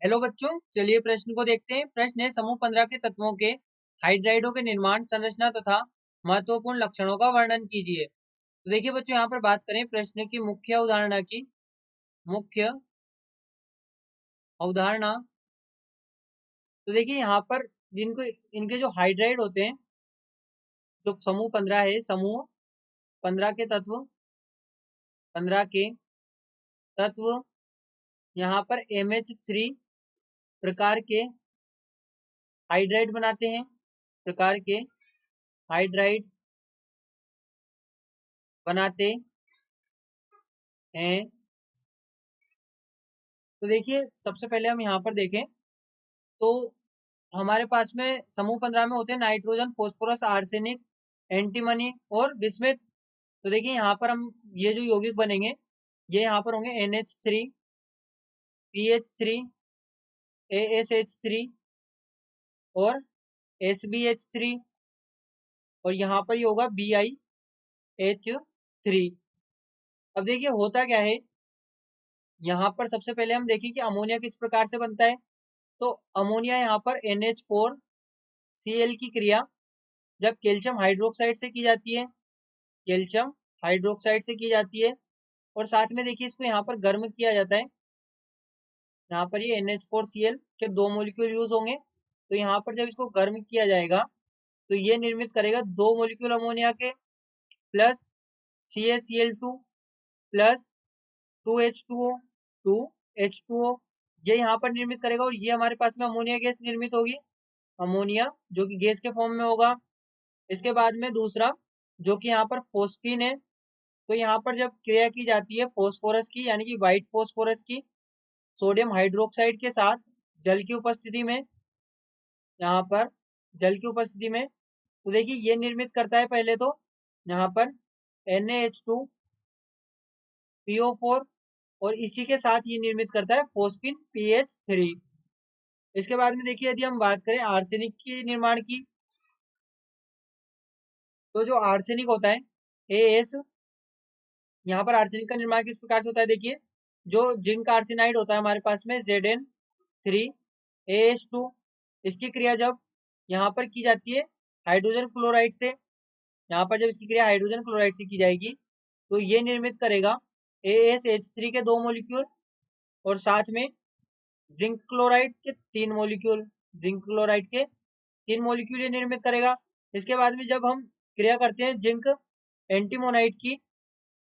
Hello बच्चों, चलिए प्रश्न को देखते हैं। प्रश्न है समूह 15 के तत्वों के हाइड्राइडों के निर्माण, संरचना तथा महत्वपूर्ण लक्षणों का वर्णन कीजिए। तो देखिए बच्चों, यहाँ पर बात करें प्रश्न की मुख्य अवधारणा की। मुख्य अवधारणा तो देखिए यहाँ पर जिनको इनके जो हाइड्राइड होते हैं, जो समूह 15 है, समूह 15 के तत्व, 15 के तत्व यहाँ पर MH3 प्रकार के हाइड्राइड बनाते हैं, प्रकार के हाइड्राइड बनाते हैं। तो देखिए सबसे पहले हम यहाँ पर देखें तो हमारे पास में समूह 15 में होते हैं नाइट्रोजन, फॉस्फोरस, आर्सेनिक, एंटीमनी और बिस्मिथ। तो देखिए यहाँ पर हम ये जो यौगिक बनेंगे ये यहाँ पर होंगे NH3, PH3, ASH3 और SBH3 और यहाँ पर ये होगा BiH3। अब देखिए होता क्या है, यहाँ पर सबसे पहले हम देखें कि अमोनिया किस प्रकार से बनता है। तो अमोनिया यहाँ पर NH4Cl की क्रिया जब कैल्शियम हाइड्रोक्साइड से की जाती है, कैल्शियम हाइड्रोक्साइड से की जाती है और साथ में देखिए इसको यहाँ पर गर्म किया जाता है। यहाँ पर ये NH4Cl के 2 मॉलिक्यूल यूज होंगे। तो यहाँ पर जब इसको गर्म किया जाएगा तो ये निर्मित करेगा 2 मॉलिक्यूल अमोनिया के plus CaCl2 plus 2H2O 2H2O ये यहाँ पर निर्मित करेगा और ये हमारे पास में अमोनिया गैस निर्मित होगी, अमोनिया जो कि गैस के फॉर्म में होगा। इसके बाद में दूसरा जो कि यहाँ पर फोस्फीन है, तो यहाँ पर जब क्रिया की जाती है फोस्फोरस की यानी कि व्हाइट फोस्फोरस की सोडियम हाइड्रोक्साइड के साथ जल की उपस्थिति में, यहाँ पर जल की उपस्थिति में, तो देखिए ये निर्मित करता है पहले तो यहाँ पर NaH2PO4 और इसी के साथ ये निर्मित करता है फोस्फीन PH3। इसके बाद में देखिए यदि हम बात करें आर्सेनिक के निर्माण की, तो जो आर्सेनिक होता है AS, यहाँ पर आर्सेनिक का निर्माण किस प्रकार से होता है। देखिए जो जिंक आर्सेनाइड होता है हमारे पास में Zn3AH2, इसकी क्रिया जब यहाँ पर की जाती है हाइड्रोजन क्लोराइड से, यहाँ पर जब इसकी क्रिया हाइड्रोजन क्लोराइड से की जाएगी तो ये निर्मित करेगा ASH3 के 2 मॉलिक्यूल और साथ में जिंक क्लोराइड के 3 मॉलिक्यूल, जिंक क्लोराइड के 3 मॉलिक्यूल ये निर्मित करेगा। इसके बाद में जब हम क्रिया करते हैं जिंक एंटीमोनाइट की,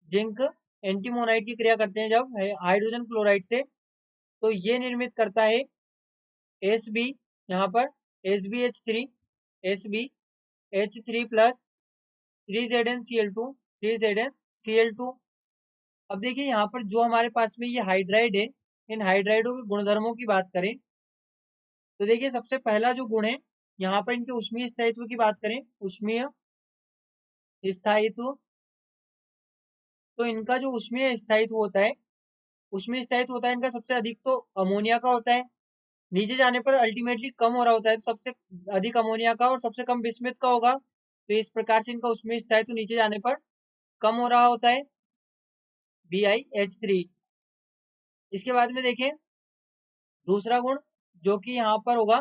जिंक एंटीमोनाइट की क्रिया करते हैं जब हाइड्रोजन क्लोराइड से, तो ये निर्मित करता है Sb, यहाँ पर SbH3 SbH3 plus 3ZnCl2 3ZnCl2। अब देखिए यहाँ पर जो हमारे पास में ये हाइड्राइड है, इन हाइड्राइडों के गुणधर्मों की बात करें तो देखिए सबसे पहला जो गुण है यहाँ पर इनके ऊष्मीय स्थायित्व की बात करें, ऊष्मीय स्थायित्व, तो इनका जो ऊष्मीय स्थायित्व होता है, ऊष्मीय स्थायित्व होता है इनका सबसे अधिक तो अमोनिया का होता है, नीचे जाने पर अल्टीमेटली कम हो रहा होता है, तो सबसे अधिक अमोनिया का और सबसे कम बिस्मिथ का होगा। तो इस प्रकार से इनका ऊष्मीय स्थायित्व नीचे जाने पर कम हो रहा होता है, BiH3। इसके बाद में देखें दूसरा गुण जो कि यहाँ पर होगा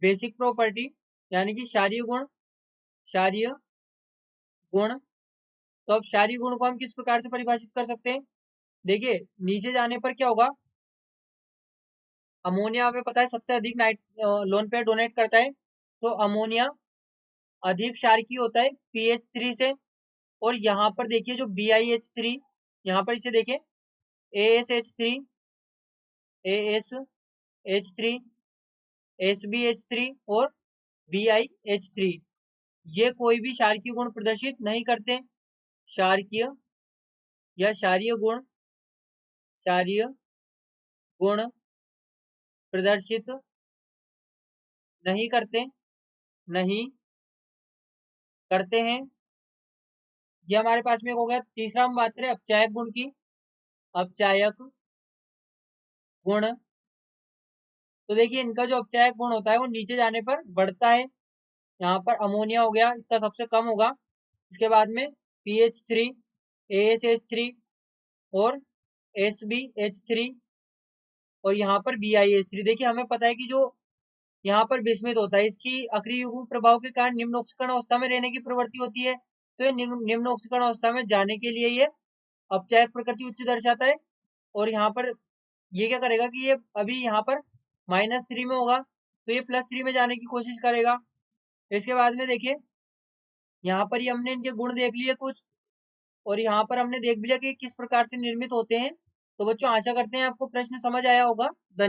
बेसिक प्रॉपर्टी यानी कि क्षारीय गुण, क्षारीय गुण। तो अब क्षारीय गुण को हम किस प्रकार से परिभाषित कर सकते हैं। देखिए नीचे जाने पर क्या होगा, अमोनिया हमें पता है सबसे अधिक लोन पेयर डोनेट करता है, तो अमोनिया अधिक क्षारकीय होता है PH3 से। और यहाँ पर देखिए जो BiH3, यहाँ पर इसे देखें ASH3 ASH3 SBH3 और BiH3, ये कोई भी क्षारकीय गुण प्रदर्शित नहीं करते, क्षारकीय या क्षारीय गुण, क्षारीय गुण प्रदर्शित नहीं करते, नहीं करते हैं। ये हमारे पास में हो गया। तीसरा हम बात करें अपचायक गुण की, अपचायक गुण, तो देखिए इनका जो अपचायक गुण होता है वो नीचे जाने पर बढ़ता है। यहाँ पर अमोनिया हो गया, इसका सबसे कम होगा। इसके बाद में PH3 ASH3 और SBH3 और यहाँ पर BiH3। देखिए हमें पता है कि जो यहाँ पर बिस्मित होता है, इसकी अक्रिय युग्म प्रभाव के कारण निम्न ऑक्सीकरण अवस्था में रहने की प्रवृत्ति होती है। तो ये निम्न ऑक्सीकरण अवस्था में जाने के लिए ये अपचायक प्रकृति उच्च दर्शाता है। और यहाँ पर ये क्या करेगा कि ये अभी यहाँ पर -3 में होगा, तो ये +3 में जाने की कोशिश करेगा। इसके बाद में देखिए यहाँ पर ही हमने इनके गुण देख लिए कुछ, और यहाँ पर हमने देख भी लिया कि किस प्रकार से निर्मित होते हैं। तो बच्चों आशा करते हैं आपको प्रश्न समझ आया होगा। धन्यवाद।